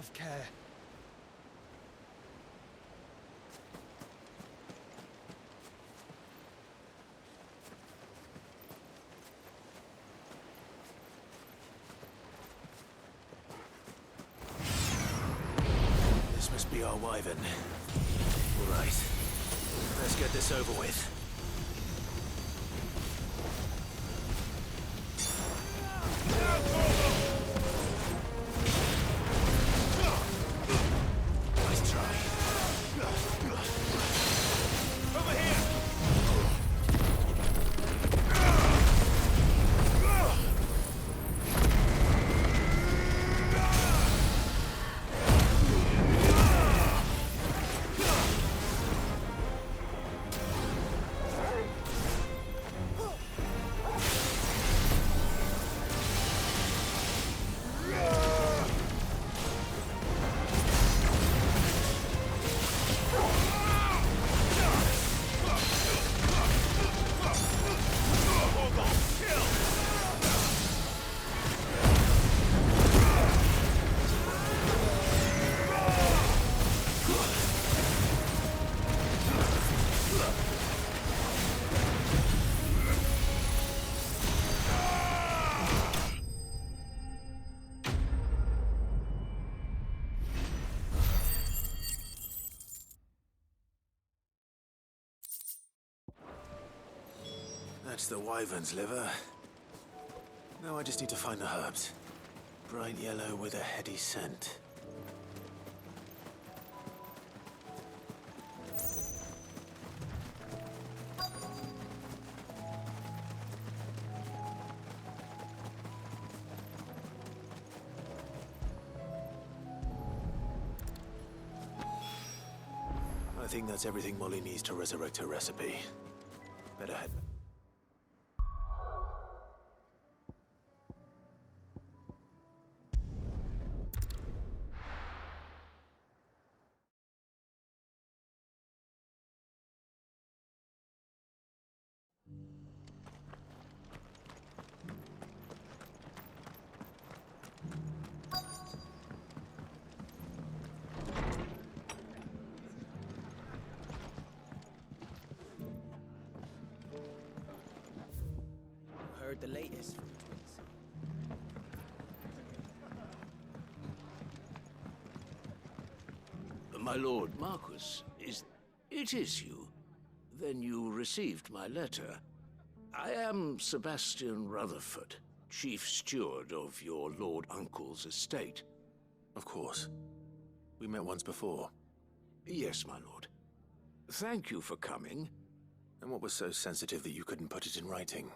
Have care. This must be our wyvern. All right. Let's get this over with. Nice try. Over here! That's the wyvern's liver. Now I just need to find the herbs. Bright yellow with a heady scent. I think that's everything Molly needs to resurrect her recipe. Better head. Heard the latest from twins. My lord Marquis, it is you? Then you received my letter. I am Sebastian Rutherford, chief steward of your lord uncle's estate. Of course. We met once before. Yes, my lord. Thank you for coming. And what was so sensitive that you couldn't put it in writing?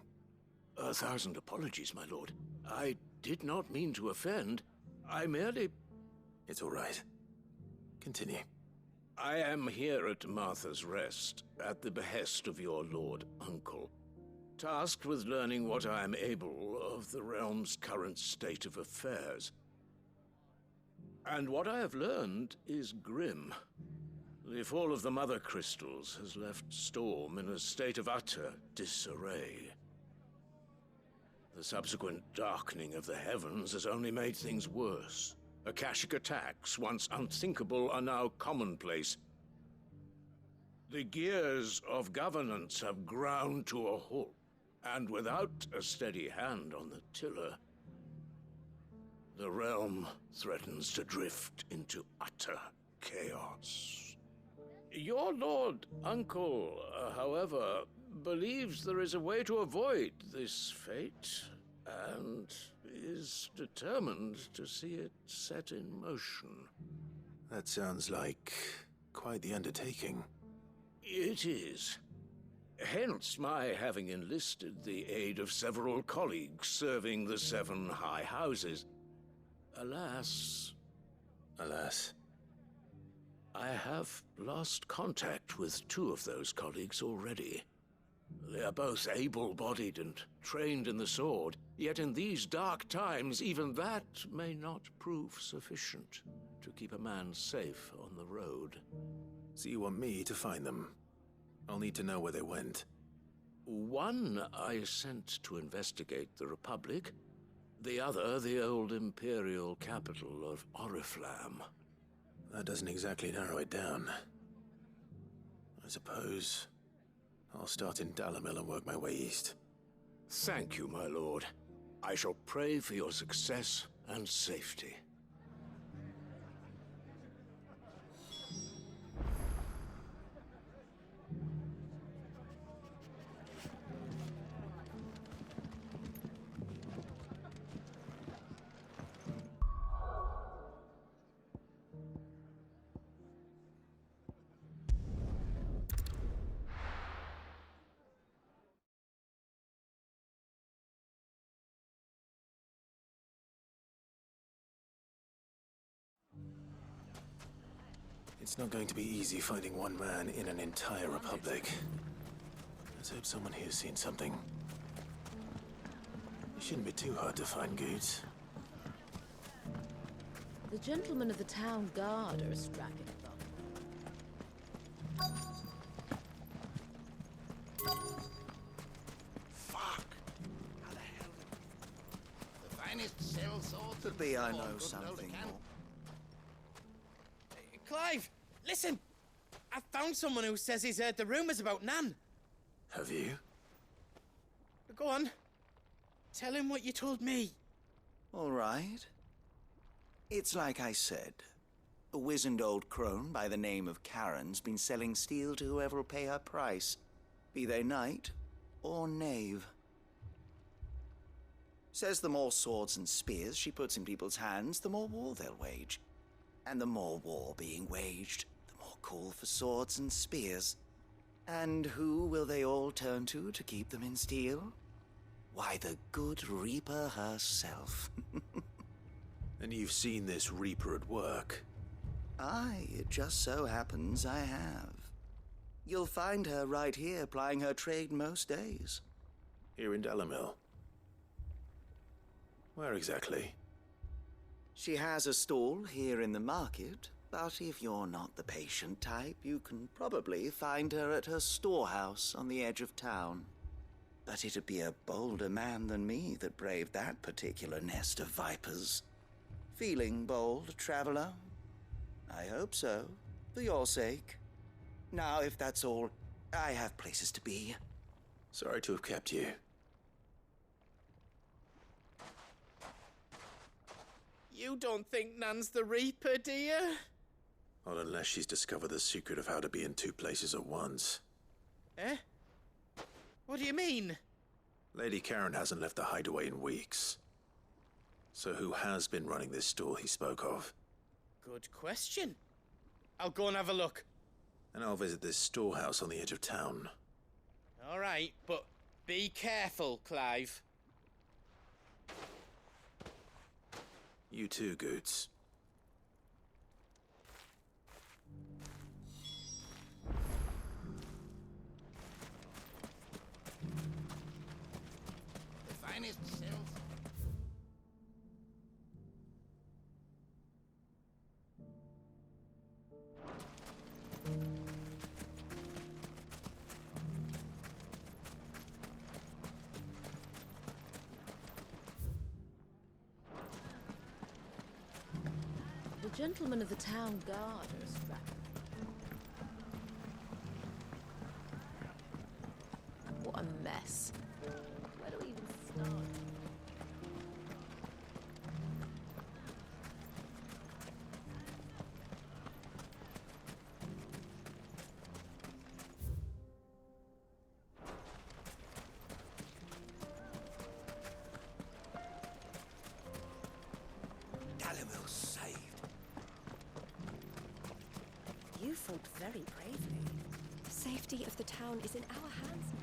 1,000 apologies, my lord. I did not mean to offend. I merely... It's all right. Continue. I am here at Martha's Rest, at the behest of your lord uncle, tasked with learning what I am able of the realm's current state of affairs. And what I have learned is grim. The fall of the Mother Crystals has left Storm in a state of utter disarray. The subsequent darkening of the heavens has only made things worse. Akashic attacks, once unthinkable, are now commonplace. The gears of governance have ground to a halt, and without a steady hand on the tiller, the realm threatens to drift into utter chaos. Your lord uncle, however, believes there is a way to avoid this fate, and is determined to see it set in motion. That sounds like quite the undertaking. It is. Hence my having enlisted the aid of several colleagues serving the 7 high houses. Alas, I have lost contact with 2 of those colleagues already. They are both able-bodied and trained in the sword, yet in these dark times, even that may not prove sufficient to keep a man safe on the road. So you want me to find them? I'll need to know where they went. One I sent to investigate the Republic, The other, the old imperial capital of Oriflamme. That doesn't exactly narrow it down. I suppose I'll start in Dalamil and work my way east. Thank you, my lord. I shall pray for your success and safety. It's not going to be easy finding one man in an entire republic. Let's hope someone here's seen something. It shouldn't be too hard to find goods. The gentlemen of the town guard are strapping along. Fuck! How the hell? The finest cell swords. Could be I know something more. Clive, listen! I found someone who says he's heard the rumors about Nan. Have you? Go on. Tell him what you told me. All right. It's like I said. A wizened old crone by the name of Karen's been selling steel to whoever will pay her price, be they knight or knave. Says the more swords and spears she puts in people's hands, the more war they'll wage. And the more war being waged, the more call for swords and spears. And who will they all turn to keep them in steel? Why, the good Reaper herself. And you've seen this Reaper at work? Aye, it just so happens I have. You'll find her right here plying her trade most days. Here in Dalamil? Where exactly? She has a stall here in the market, but if you're not the patient type, you can probably find her at her storehouse on the edge of town. But it'd be a bolder man than me that braved that particular nest of vipers. Feeling bold, traveler? I hope so, for your sake. Now, if that's all, I have places to be. Sorry to have kept you. You don't think Nan's the Reaper, do you? Not unless she's discovered the secret of how to be in two places at once. Eh? What do you mean? Lady Karen hasn't left the hideaway in weeks. So who has been running this stall he spoke of? Good question. I'll go and have a look. And I'll visit this storehouse on the edge of town. All right, but be careful, Clive. You too, Goots. The finest cells. The gentlemen of the town guard are strapping. What a mess. Where do we even start? Dalamil's saved. You fought very bravely. The safety of the town is in our hands now.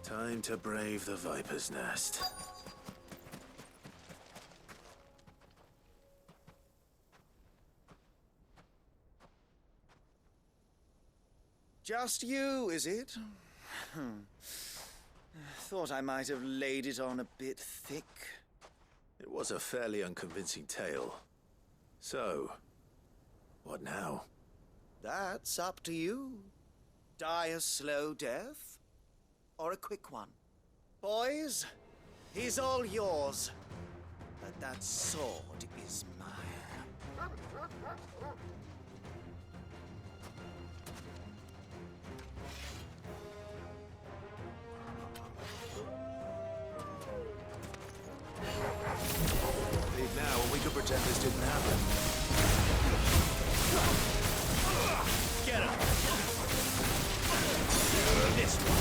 Time to brave the Viper's Nest. Just you, is it? Thought I might have laid it on a bit thick. It was a fairly unconvincing tale. So, what now? That's up to you. Die a slow death, or a quick one. Boys, he's all yours. But that sword is mine. Leave now, or we could pretend this didn't happen. Get him! This one.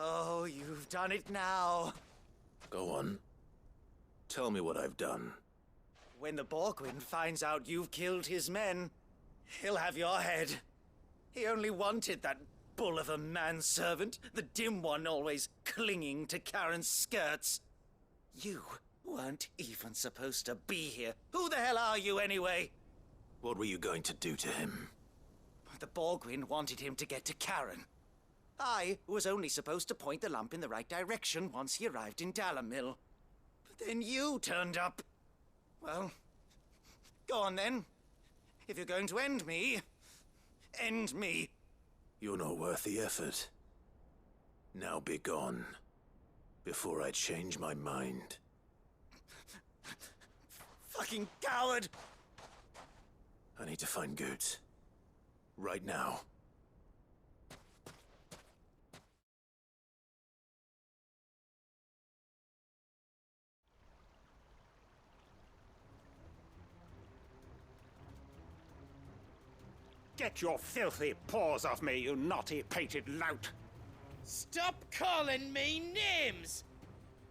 Oh, you've done it now. Go on. Tell me what I've done. When the Borgwyn finds out you've killed his men, he'll have your head. He only wanted that bull of a manservant, the dim one always clinging to Karen's skirts. You weren't even supposed to be here. Who the hell are you anyway? What were you going to do to him? The Borgwyn wanted him to get to Karen. I was only supposed to point the lamp in the right direction once he arrived in Dalamil. But then you turned up. Well, go on then. If you're going to end me, end me. You're not worth the effort. Now be gone, before I change my mind. Fucking coward! I need to find Goots. Right now. Get your filthy paws off me, you naughty-pated lout! Stop calling me names!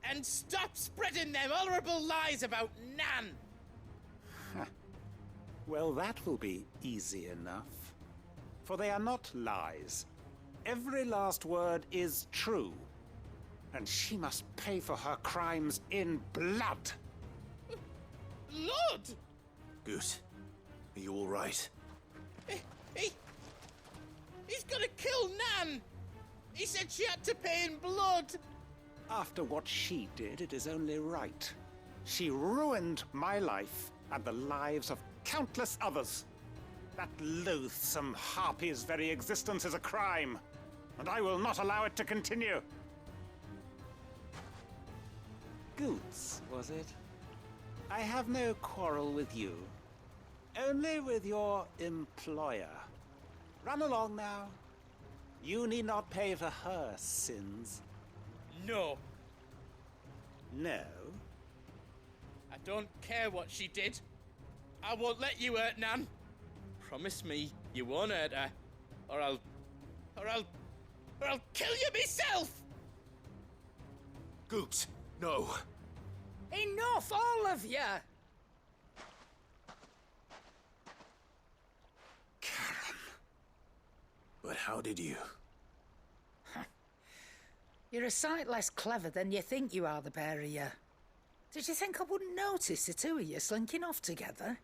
And stop spreading them horrible lies about Nan! Well, that will be easy enough. For they are not lies. Every last word is true. And she must pay for her crimes in blood. Lord! Goot, are you all right? He's gonna kill Nan! He said she had to pay in blood! After what she did, it is only right. She ruined my life and the lives of countless others. That loathsome harpy's very existence is a crime, and I will not allow it to continue. Goots, was it? I have no quarrel with you. Only with your employer. Run along now. You need not pay for her sins. No, No? I don't care what she did. I won't let you hurt Nan. Promise me you won't hurt her, or I'll kill you myself! Goops, no. Enough, all of you! But how did you? You're a sight less clever than you think you are, the pair of you. Did you think I wouldn't notice the two of you slinking off together?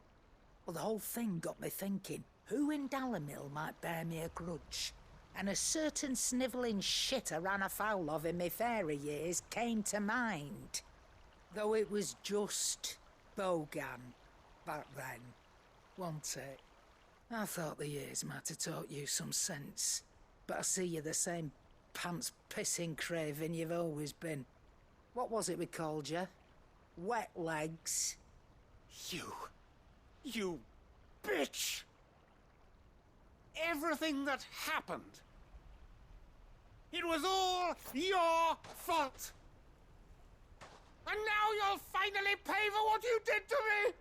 Well, the whole thing got me thinking, who in Dalamil might bear me a grudge? And a certain snivelling shit I ran afoul of in my fairy years came to mind. Though it was just Bogan back then, wasn't it? I thought the years might have taught you some sense, but I see you're the same pants-pissing craven you've always been. What was it we called you? Wet legs? You bitch! Everything that happened, it was all your fault! And now you'll finally pay for what you did to me!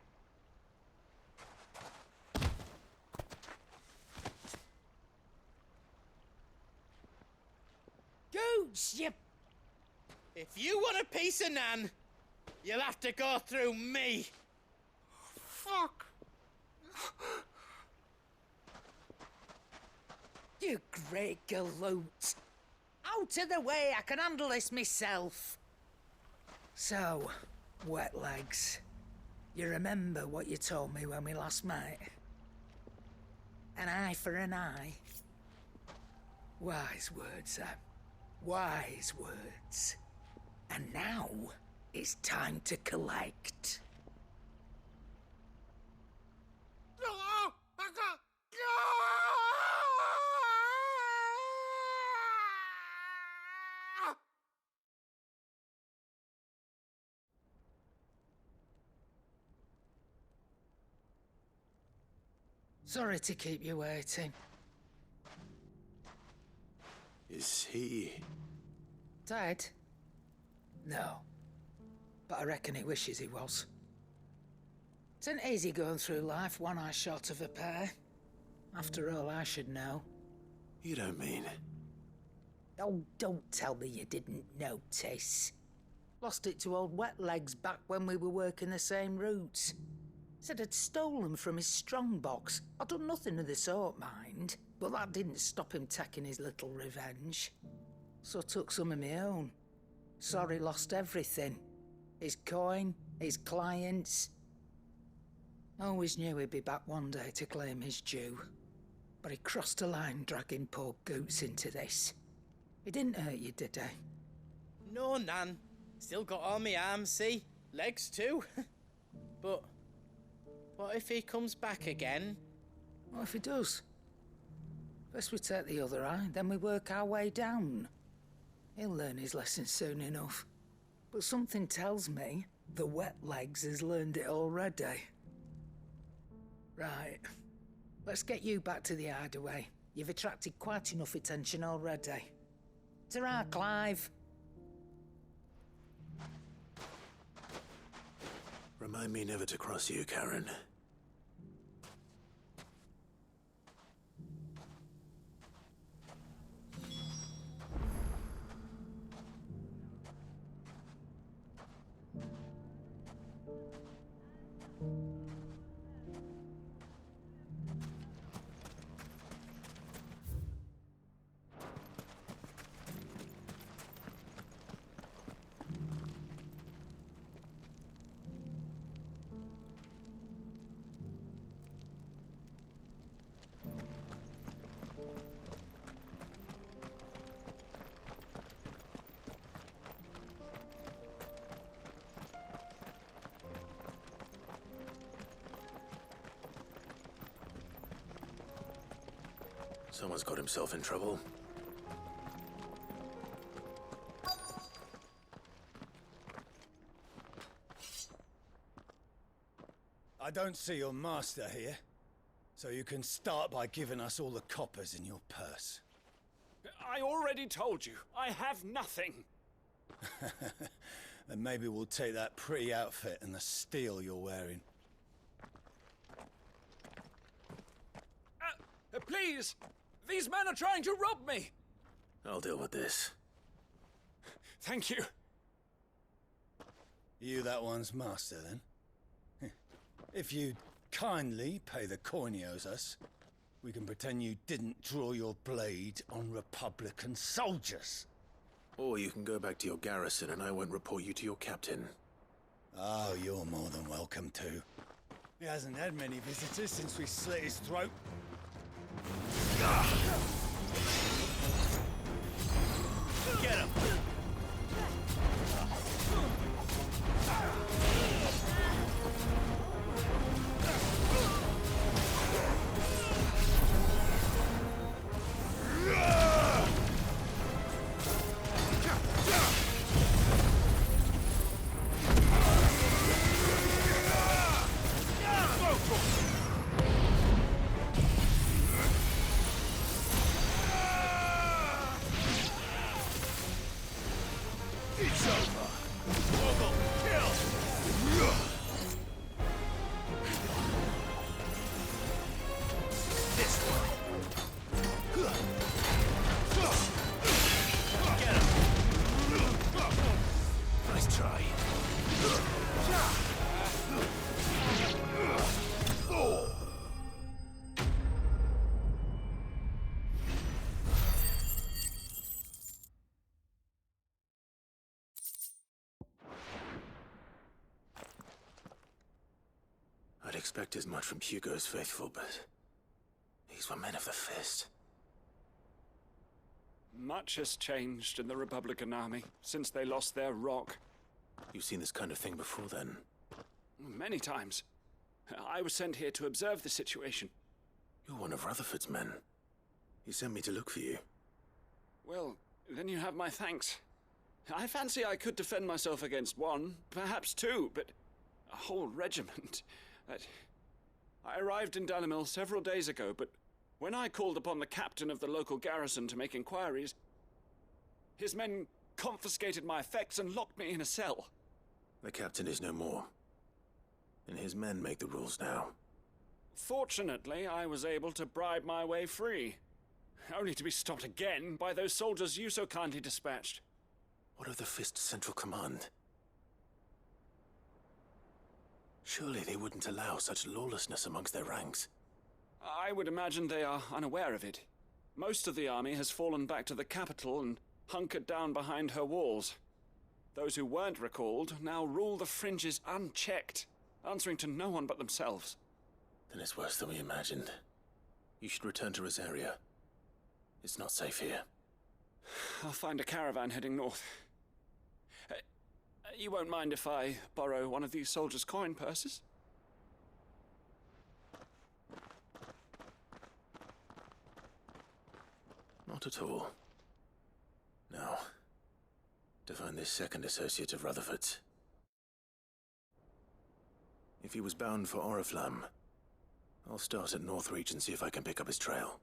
Goots, you... If you want a piece of Nan, you'll have to go through me. Fuck! You great galoot. Out of the way, I can handle this myself. So, wet legs, you remember what you told me when we last met? An eye for an eye. Wise words, Sam. Wise words. And now, it's time to collect. Sorry to keep you waiting. Is he... Dead? No. But I reckon he wishes he was. It ain't easy going through life one eye short of a pair. After all, I should know. You don't mean... Oh, don't tell me you didn't notice. Lost it to old Wet Legs back when we were working the same routes. Said I'd stolen from his strongbox. I'd done nothing of the sort, mind. But that didn't stop him taking his little revenge. So I took some of my own. Sorry, lost everything. His coin, his clients. Always knew he'd be back one day to claim his due. But he crossed a line dragging poor Goots into this. He didn't hurt you, did he? No, Nan. Still got all my arms, see? Legs too. But what if he comes back again? What if he does? First we take the other eye, then we work our way down. He'll learn his lesson soon enough. But something tells me the Wet Legs has learned it already. Right. Let's get you back to the hideaway. You've attracted quite enough attention already. Ta-ra, Clive. Remind me never to cross you, Karen. Someone's got himself in trouble. don't see your master here, so you can start by giving us all the coppers in your purse. I already told you, I have nothing. Then maybe we'll take that pretty outfit and the steel you're wearing. Please! These men are trying to rob me! I'll deal with this. Thank you. You that one's master, then? If you kindly pay the coin he owes us, we can pretend you didn't draw your blade on Republican soldiers. Or you can go back to your garrison and I won't report you to your captain. Oh, you're more than welcome to. He hasn't had many visitors since we slit his throat. Get him! It's over! Double kill! This one! Get him! Nice try. I'd expect as much from Hugo's faithful, but these were men of the fist. Much has changed in the Republican army since they lost their rock. You've seen this kind of thing before, then? Many times. I was sent here to observe the situation. You're one of Rutherford's men. He sent me to look for you. Well, then you have my thanks. I fancy I could defend myself against one, perhaps two, but a whole regiment. I arrived in Dalimil several days ago, but when I called upon the captain of the local garrison to make inquiries, his men confiscated my effects and locked me in a cell. The captain is no more, and his men make the rules now. Fortunately, I was able to bribe my way free, only to be stopped again by those soldiers you so kindly dispatched. What of the Fist's central command? Surely they wouldn't allow such lawlessness amongst their ranks. I would imagine they are unaware of it. Most of the army has fallen back to the capital and hunkered down behind her walls. Those who weren't recalled now rule the fringes unchecked, answering to no one but themselves. Then it's worse than we imagined. You should return to Rosaria. It's not safe here. I'll find a caravan heading north. You won't mind if I borrow one of these soldiers' coin purses? Not at all. Now, to find this second associate of Rutherford's. If he was bound for Oriflamme, I'll start at Northreach and see if I can pick up his trail.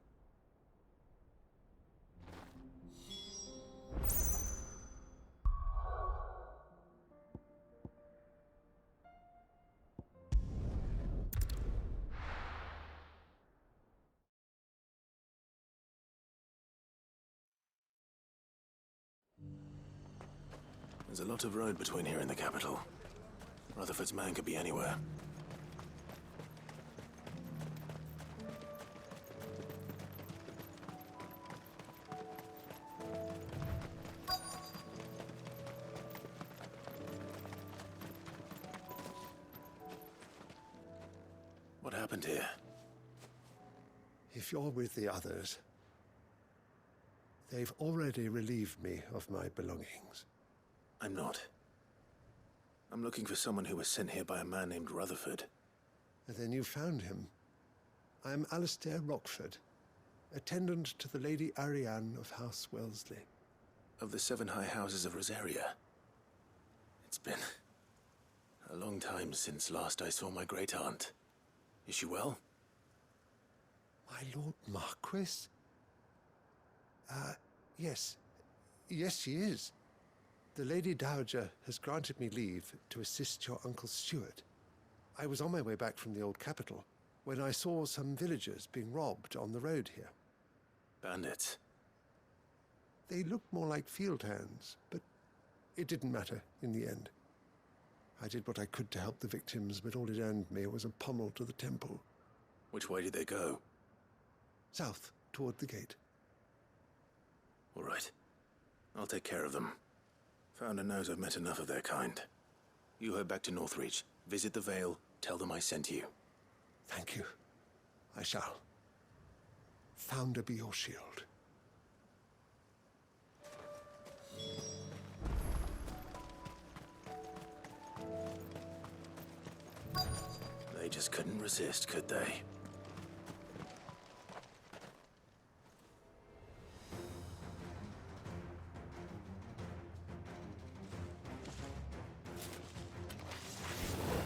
There's a lot of road between here and the capital. Rutherford's man could be anywhere. What happened here? If you're with the others, they've already relieved me of my belongings. I'm not. I'm looking for someone who was sent here by a man named Rutherford. And then you found him. I am Alistair Rockford, attendant to the Lady Ariane of House Wellesley. Of the 7 high houses of Rosaria. It's been a long time since last I saw my great-aunt. Is she well? My Lord Marquis? Yes. Yes, she is. The Lady Dowager has granted me leave to assist your Uncle Stuart. I was on my way back from the old capital when I saw some villagers being robbed on the road here. Bandits? They looked more like field hands, but it didn't matter in the end. I did what I could to help the victims, but all it earned me was a pommel to the temple. Which way did they go? South, toward the gate. All right. I'll take care of them. Founder knows I've met enough of their kind. You head back to Northreach, visit the Vale, tell them I sent you. Thank you. I shall. Founder be your shield. They just couldn't resist, could they?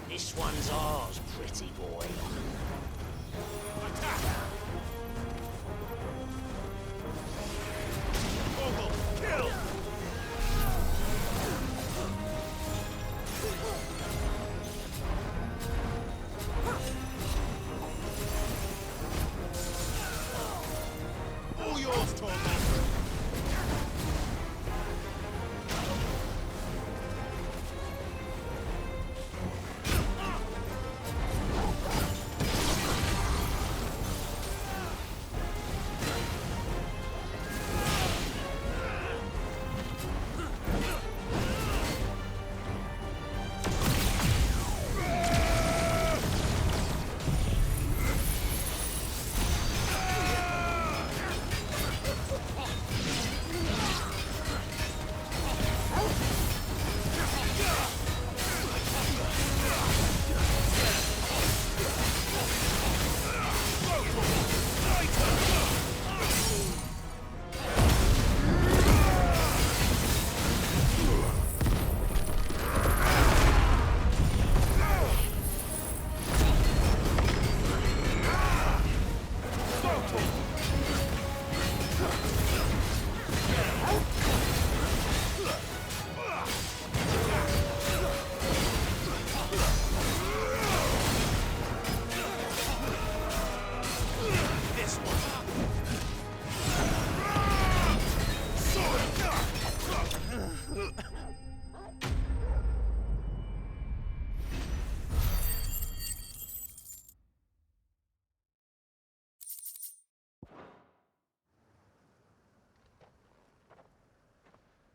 This one's ours, pretty boy. Attack! Kill! All yours, Torment!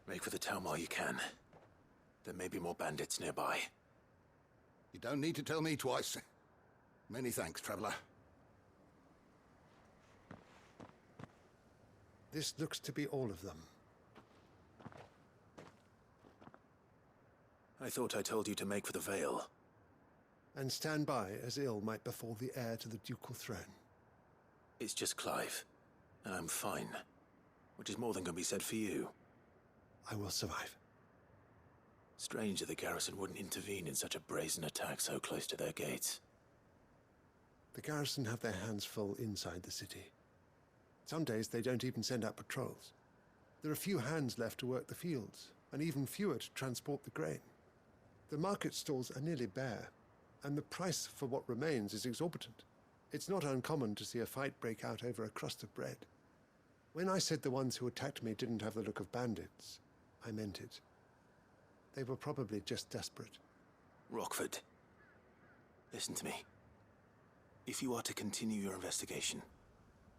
Make for the town while you can. There may be more bandits nearby. You don't need to tell me twice. Many thanks, traveler. This looks to be all of them. I thought I told you to make for the Vale. And stand by as ill might befall the heir to the ducal throne. It's just Clive, and I'm fine. Which is more than can be said for you. I will survive. Strange that the garrison wouldn't intervene in such a brazen attack so close to their gates. The garrison have their hands full inside the city. Some days they don't even send out patrols. There are few hands left to work the fields, and even fewer to transport the grain. The market stalls are nearly bare, and the price for what remains is exorbitant. It's not uncommon to see a fight break out over a crust of bread. When I said the ones who attacked me didn't have the look of bandits, I meant it. They were probably just desperate. Rockford, listen to me. If you are to continue your investigation,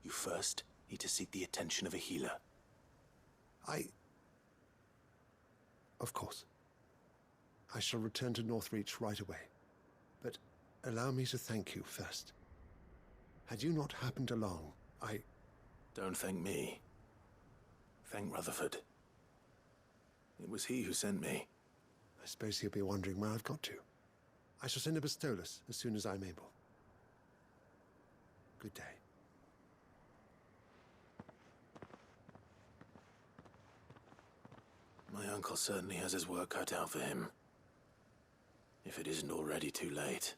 you first need to seek the attention of a healer. Of course. I shall return to Northreach right away. But allow me to thank you first. Had you not happened along, Don't thank me. Thank Rutherford. It was he who sent me. I suppose he'll be wondering where I've got to. I shall send a Bastolus as soon as I'm able. Good day. My uncle certainly has his work cut out for him. If it isn't already too late.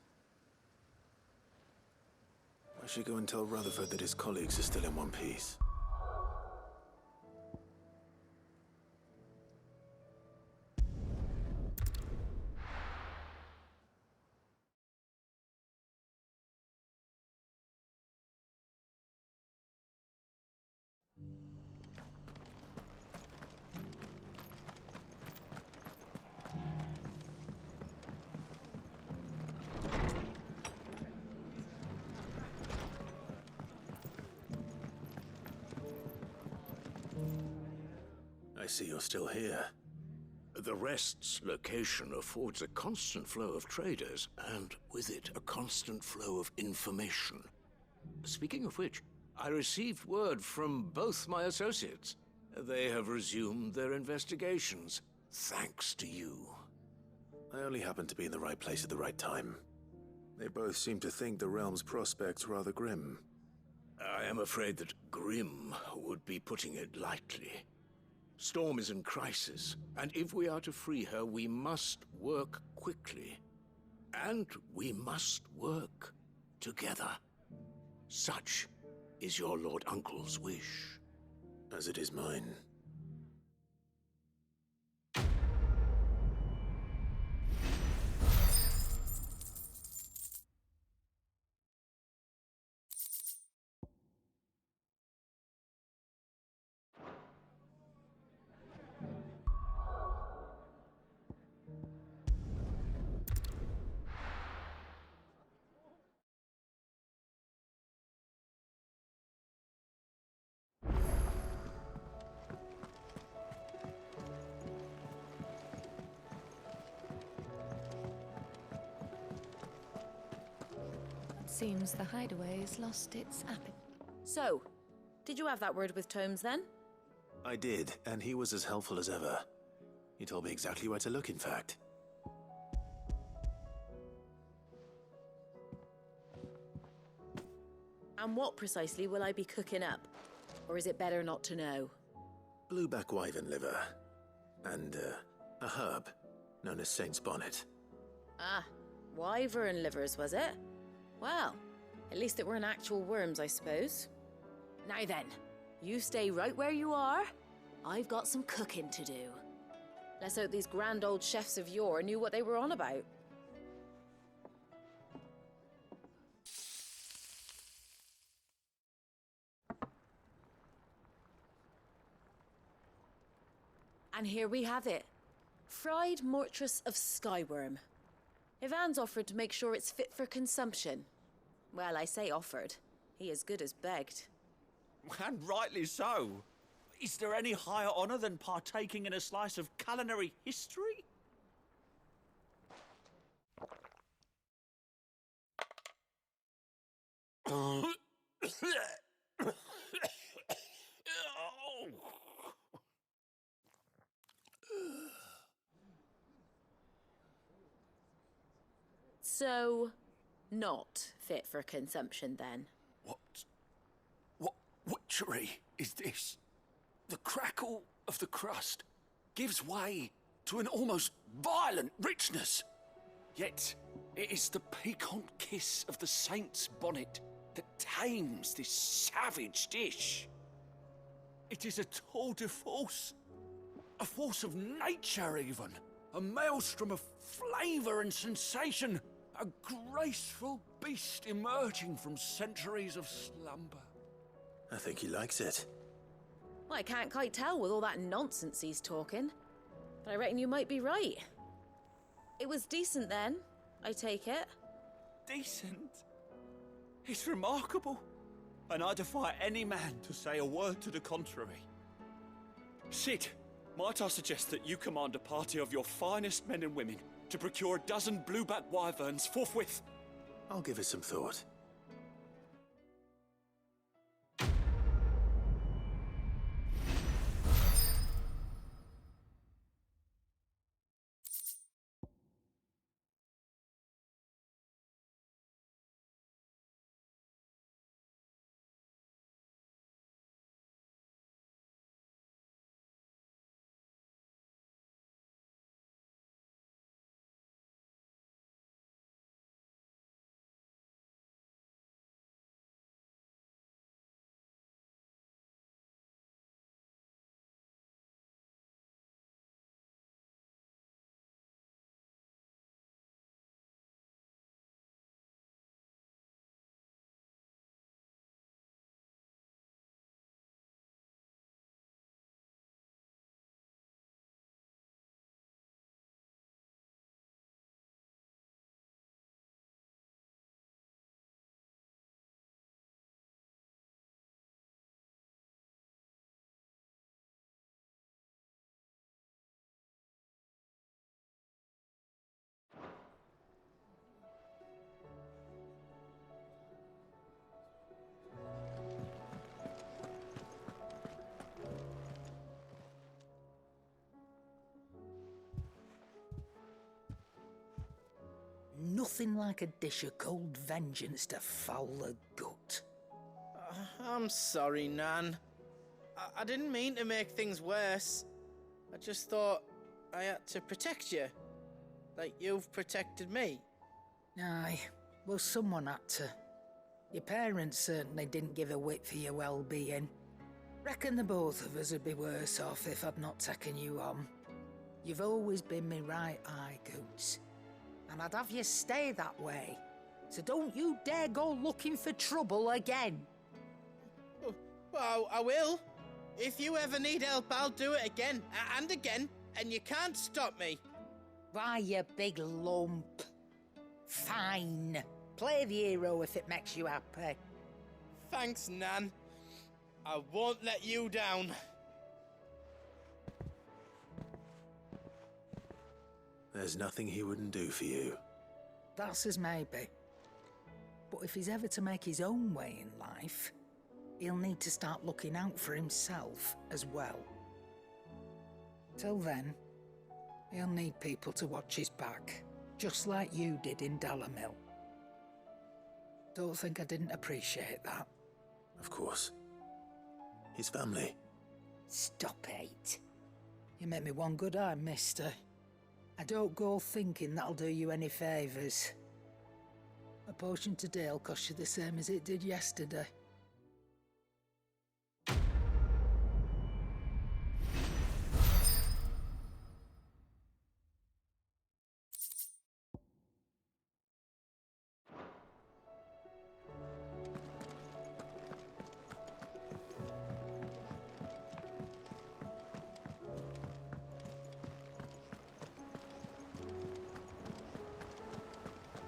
I should go and tell Rutherford that his colleagues are still in one piece. I see you're still here. The Rest's location affords a constant flow of traders, and with it, a constant flow of information. Speaking of which, I received word from both my associates. They have resumed their investigations, thanks to you. I only happened to be in the right place at the right time. They both seem to think the realm's prospects rather grim. I am afraid that grim would be putting it lightly. Storm is in crisis, and if we are to free her, we must work quickly. And we must work together. Such is your Lord Uncle's wish. As it is mine. Seems the hideaway's lost its appetite. So, did you have that word with Tomes then? I did, and he was as helpful as ever. He told me exactly where to look, in fact. And what precisely will I be cooking up? Or is it better not to know? Blueback wyvern liver. And, a herb known as Saint's Bonnet. Ah, wyvern livers, was it? Well, at least it weren't actual worms, I suppose. Now then, you stay right where you are. I've got some cooking to do. Let's hope these grand old chefs of yore knew what they were on about. And here we have it. Fried mortress of skyworm. Ivan's offered to make sure it's fit for consumption. Well, I say offered. He as good as begged. And rightly so. Is there any higher honor than partaking in a slice of culinary history? So, not fit for consumption then? What witchery is this? The crackle of the crust gives way to an almost violent richness. Yet, it is the piquant kiss of the saint's bonnet that tames this savage dish. It is a tour de force. A force of nature, even. A maelstrom of flavor and sensation. A graceful beast emerging from centuries of slumber. I think he likes it. Well, I can't quite tell with all that nonsense he's talking. But I reckon you might be right. It was decent then, I take it. Decent? It's remarkable. And I defy any man to say a word to the contrary. Sid, might I suggest that you command a party of your finest men and women to procure a dozen blueback wyverns forthwith? I'll give it some thought. nothing like a dish of cold vengeance to foul the gut. I'm sorry, Nan. I didn't mean to make things worse. I just thought I had to protect you. Like you've protected me. Aye, well, someone had to. Your parents certainly didn't give a whit for your well-being. Reckon the both of us would be worse off if I'd not taken you on. You've always been me right eye, Goots. And I'd have you stay that way. So don't you dare go looking for trouble again. Well, I will. If you ever need help, I'll do it again and again, and you can't stop me. Why, you big lump. Fine. Play the hero if it makes you happy. Thanks, Nan. I won't let you down. There's nothing he wouldn't do for you. That's as maybe. But if he's ever to make his own way in life, he'll need to start looking out for himself as well. Till then, he'll need people to watch his back, just like you did in Dalamil. Don't think I didn't appreciate that. Of course. His family. Stop it. You make me one good eye, mister. I don't go thinking that'll do you any favours. A potion today'll cost you the same as it did yesterday.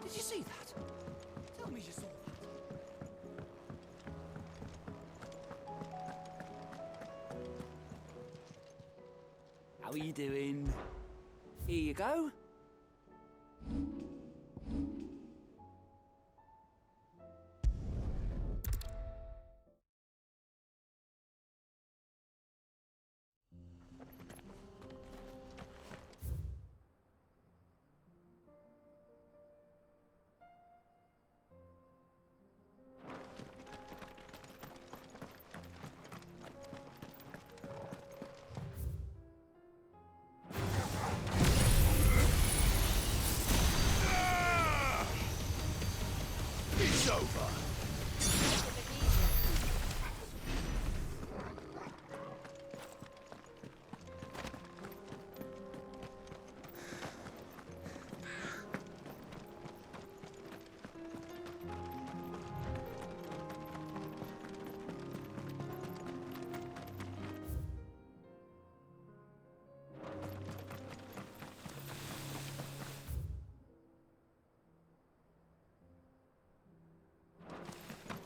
Did you see that? Tell me you saw that. How are you doing? Here you go. It's over.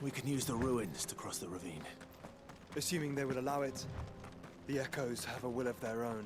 We can use the ruins to cross the ravine. Assuming they would allow it. The Echoes have a will of their own.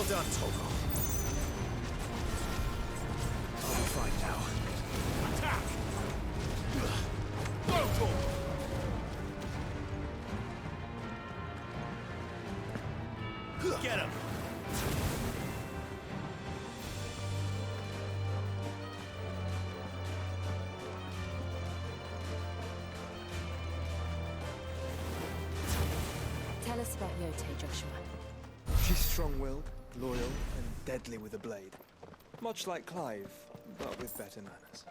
done, Toggle. I'll be fine now. Attack! Go, Toggle! Get him! Tell us about Yote, Joshua. She's strong-willed, loyal, and deadly with a blade. Much like Clive, but with better manners.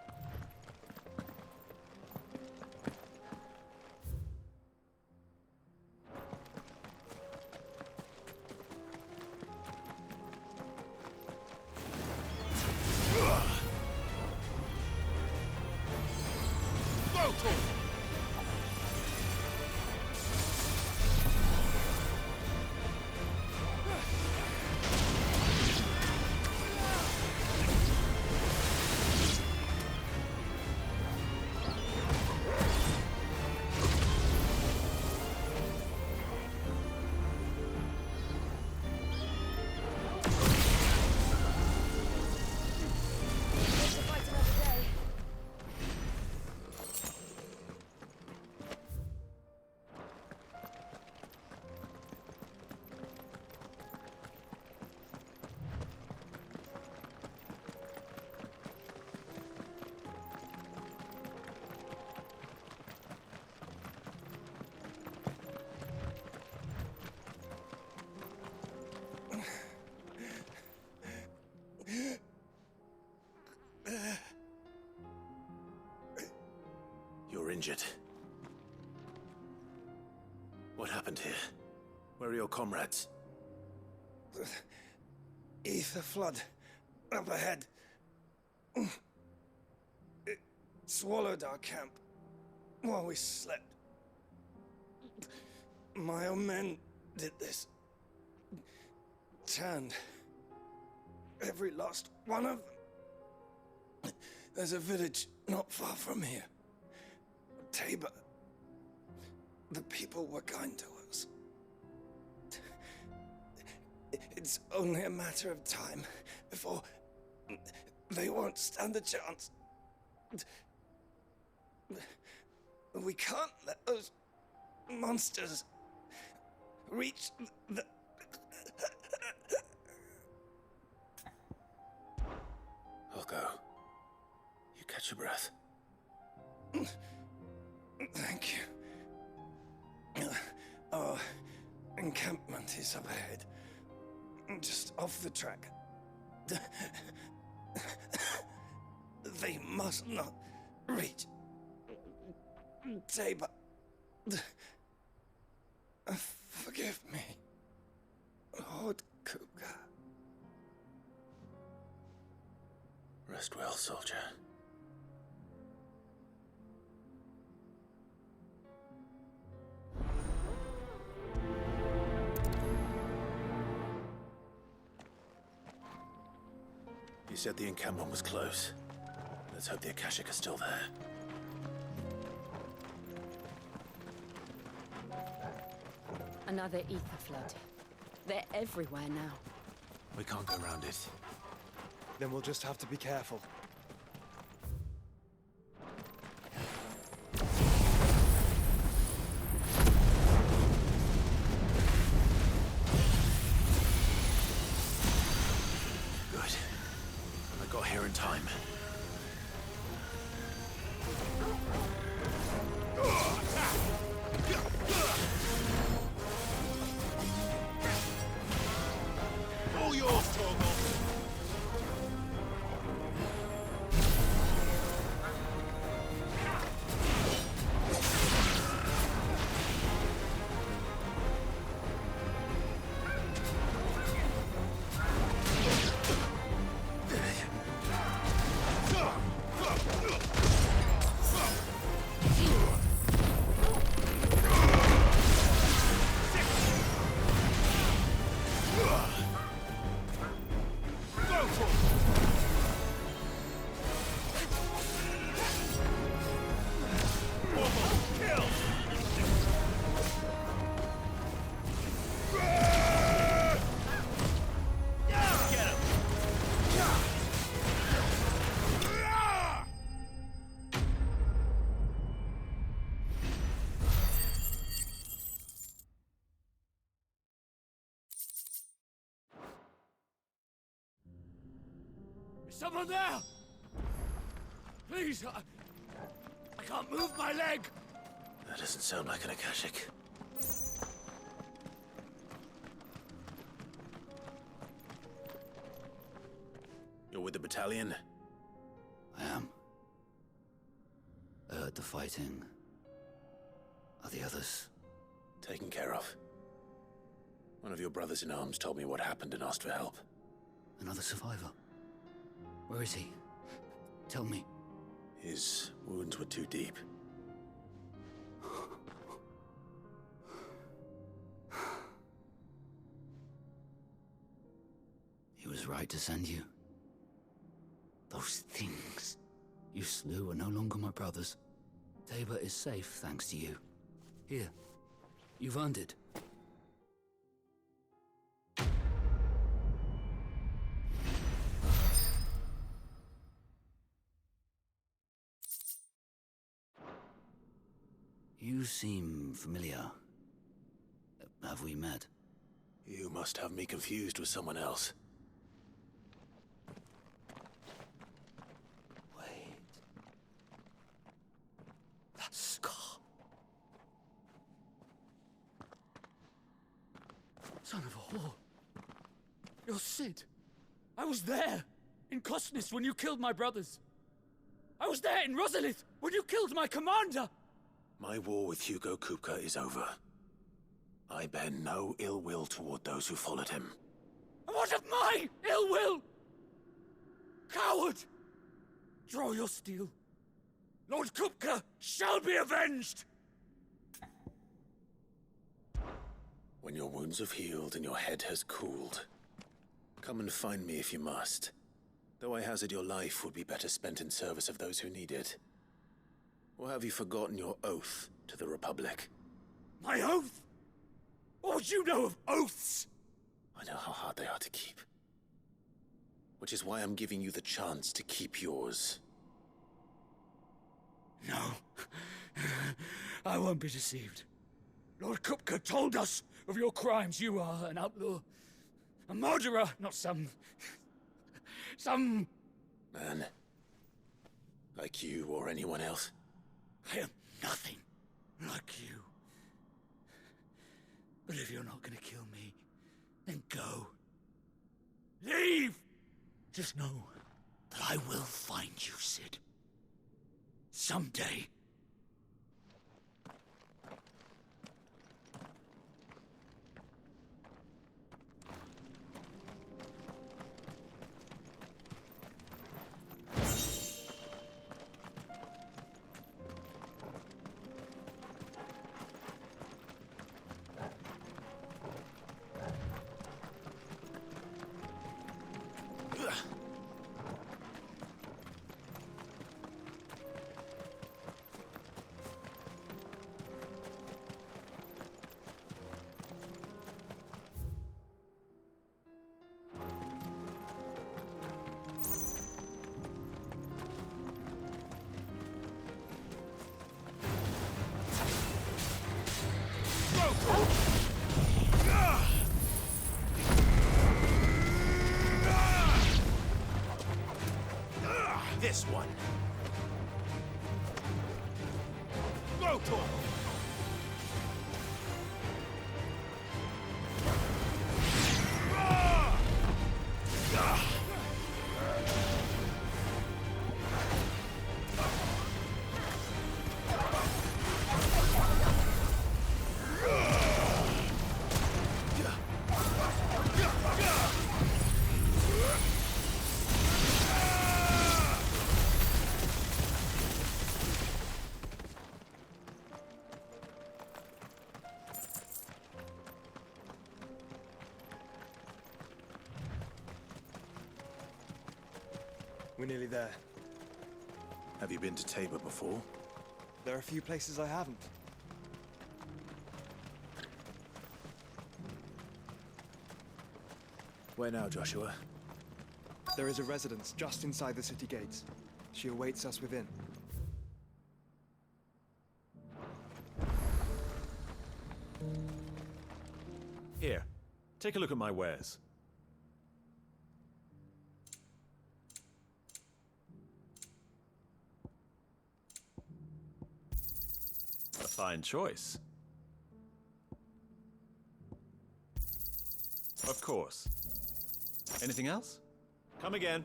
You're injured. What happened here? Where are your comrades? Ether flood. Up ahead. It swallowed our camp while we slept. My own men did this. Turned every last one of them. There's a village not far from here. Tabor. The people were kind to us. It's only a matter of time before they won't stand a chance. We can't let those monsters reach the... I'll go. You catch your breath. Thank you. Our encampment is up ahead. Just off the track. They must not reach Tabor. Forgive me, Lord Kuga. Rest well, soldier. You said the encampment was close. Let's hope the Akashic are still there. Another ether flood. They're everywhere now. We can't go around it. Then we'll just have to be careful. Good. I got here in time. All yours, Torgal. Someone there! Please, I can't move my leg! That doesn't sound like an Akashic. You're with the battalion? I am. I heard the fighting. Are the others? Taken care of. One of your brothers in arms told me what happened and asked for help. Another survivor? Where is he? Tell me. His wounds were too deep. He was right to send you. Those things you slew are no longer my brothers. Tabor is safe thanks to you. Here, you've earned it. You seem familiar. Have we met? You must have me confused with someone else. Wait. That scar. Son of a whore. You're Sid. I was there, in Cosnes, when you killed my brothers. I was there in Rosalith, when you killed my commander. My war with Hugo Kupka is over. I bear no ill will toward those who followed him. And what of my ill will? Coward! Draw your steel. Lord Kupka shall be avenged! When your wounds have healed and your head has cooled, come and find me if you must. Though I hazard your life would be better spent in service of those who need it. Or have you forgotten your oath to the Republic? My oath? What would you know of oaths? I know how hard they are to keep. Which is why I'm giving you the chance to keep yours. No. I won't be deceived. Lord Kupka told us of your crimes. You are an outlaw. A murderer, not some man. Like you or anyone else. I am nothing like you. But if you're not gonna kill me, then go. Leave! Just know that I will find you, Sid. Someday. This one. Rotor! We're nearly there. Have you been to Tabor before? There are a few places I haven't. Where now, Joshua? There is a residence just inside the city gates. She awaits us within. Here, take a look at my wares. Fine choice. Of course. Anything else? Come again.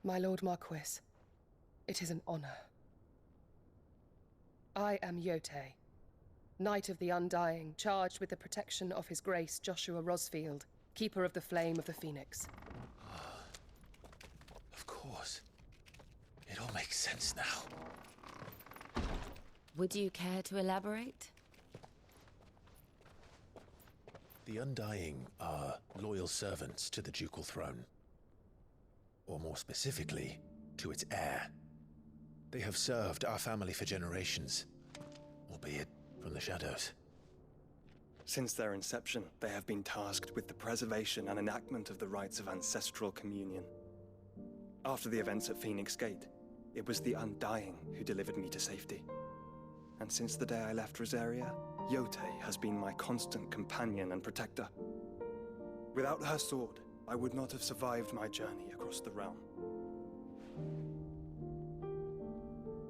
My Lord Marquis, it is an honor. I am Yote, Knight of the Undying, charged with the protection of His Grace Joshua Rosfield, Keeper of the Flame of the Phoenix. Of course. It all makes sense now. Would you care to elaborate? The Undying are loyal servants to the ducal throne. Or more specifically, to its heir. They have served our family for generations, albeit from the shadows. Since their inception, they have been tasked with the preservation and enactment of the rites of ancestral communion. After the events at Phoenix Gate, it was the Undying who delivered me to safety. And since the day I left Rosaria, Yote has been my constant companion and protector. Without her sword, I would not have survived my journey across the realm.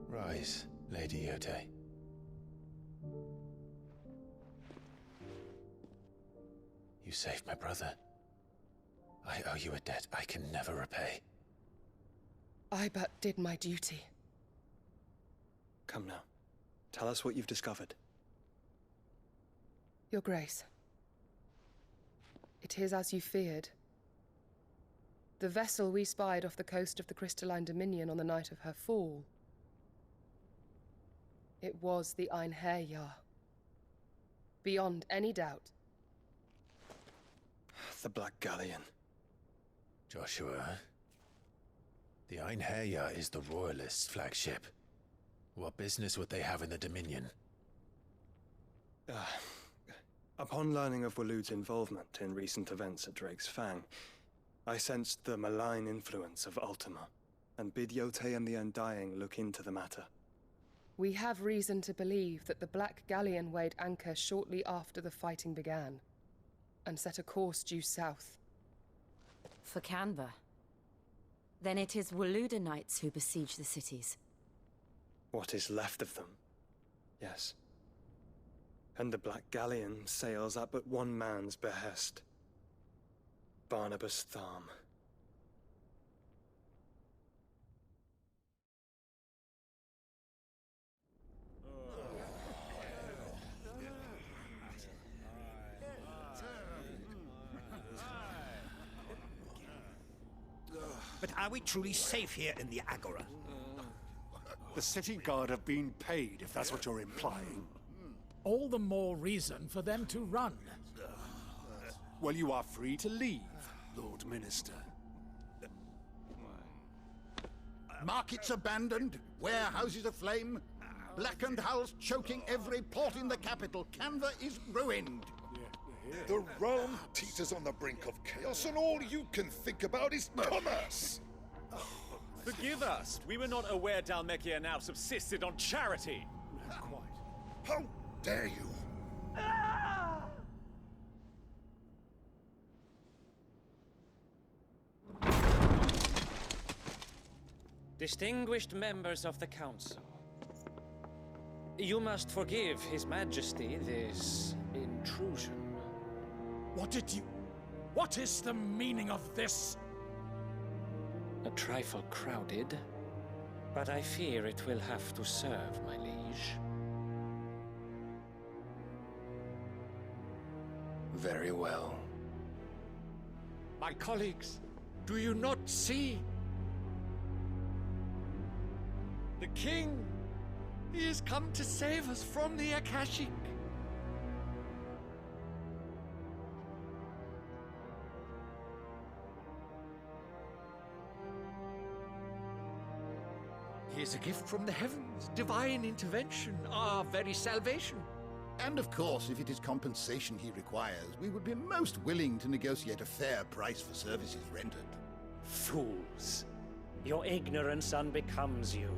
Rise, Lady Yote. You saved my brother. I owe you a debt I can never repay. I but did my duty. Come now. Tell us what you've discovered. Your Grace. It is as you feared. The vessel we spied off the coast of the Crystalline Dominion on the night of her fall. It was the Einherjar. Beyond any doubt. The Black Galleon. Joshua, the Einherjar is the Royalists' flagship. What business would they have in the Dominion? Upon learning of Waloed's involvement in recent events at Drake's Fang, I sensed the malign influence of Ultima, and bid Yote and the Undying look into the matter. We have reason to believe that the Black Galleon weighed anchor shortly after the fighting began, and set a course due south. For Canva. Then it is Waloed knights who besiege the cities. What is left of them, yes. And the Black Galleon sails at but one man's behest. Barnabas Tharm. But are we truly safe here in the Agora? The city guard have been paid, if that's what you're implying. All the more reason for them to run. Well, you are free to leave, Lord Minister. Markets abandoned, warehouses aflame, blackened hulls choking every port in the capital. Canva is ruined. The realm teeters on the brink of chaos, and all you can think about is commerce! Forgive us. We were not aware Dhalmekia now subsisted on charity. How dare you? Distinguished members of the Council, you must forgive His Majesty this intrusion. What is the meaning of this? A trifle crowded, but I fear it will have to serve, my liege. Very well. My colleagues, do you not see? The king He has come to save us from the Akashic. He is a gift from the heavens, divine intervention, our very salvation. And of course, if it is compensation he requires, we would be most willing to negotiate a fair price for services rendered. Fools. Your ignorance unbecomes you.